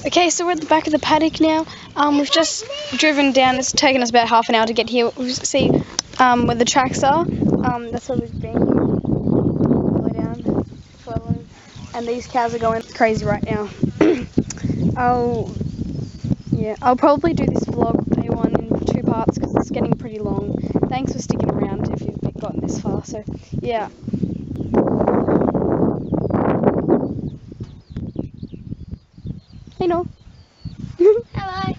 Okay, so we're at the back of the paddock now. We've just driven down. It's taken us about half an hour to get here. We see where the tracks are. That's where we've been. All the way down. Following. And these cows are going crazy right now. I'll probably do this vlog A1 in 2 parts because it's getting pretty long. Thanks for sticking around if you've gotten this far. So yeah. Hey, Noel. Hello.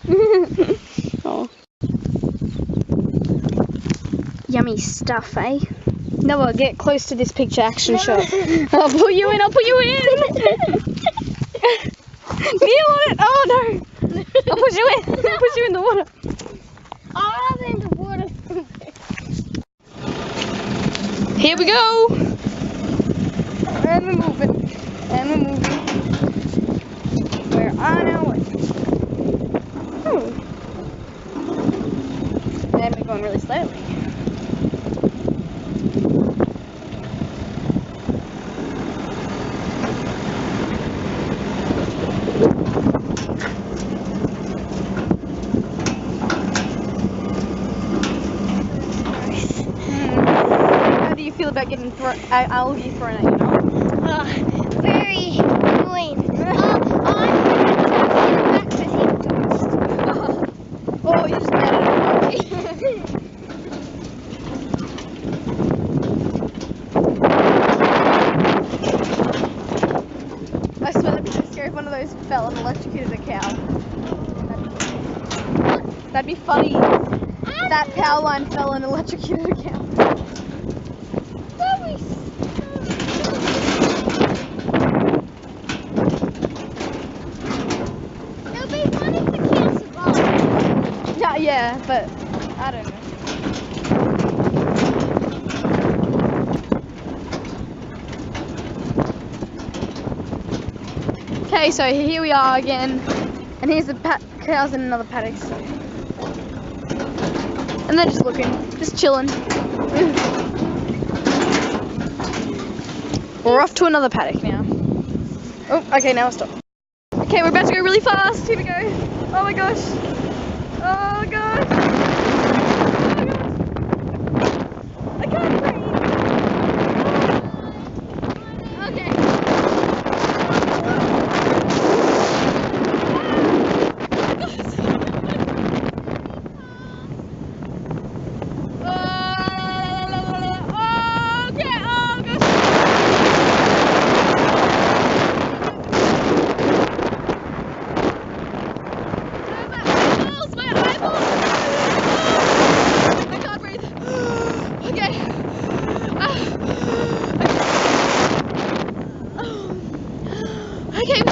Oh. Yummy stuff, eh? Noah, get close to this picture action shot. I'll pull you in, I'll pull you in! Kneel on it! Oh no! I'll push you in! I'll push you in the water! I'm in the water. Here we go! And we're moving. And we're moving. We're on our way. Oh. And we're going really slowly. How do you feel about getting algae thrown at you, Noel? Very annoying. I'm back to him first. Oh, you just got it. I swear that'd be so scary if one of those fell and electrocuted a cow. That'd be funny. That power line fell and electrocuted a cow. It'll be funny if the cow survives. Yeah, but I don't know. Okay, so here we are again, and here's the cows in another paddock. So. And they're just looking, just chilling. We're off to another paddock now. Oh, okay, now I'll stop. Okay, we're about to go really fast. Here we go. Oh my gosh. Oh gosh. Oh my gosh. I can't breathe. Okay. Okay, we're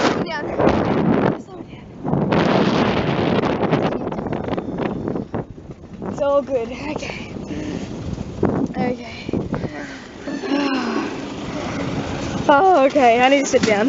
slowing down. It's all good. Okay. Okay. Oh, okay. I need to sit down.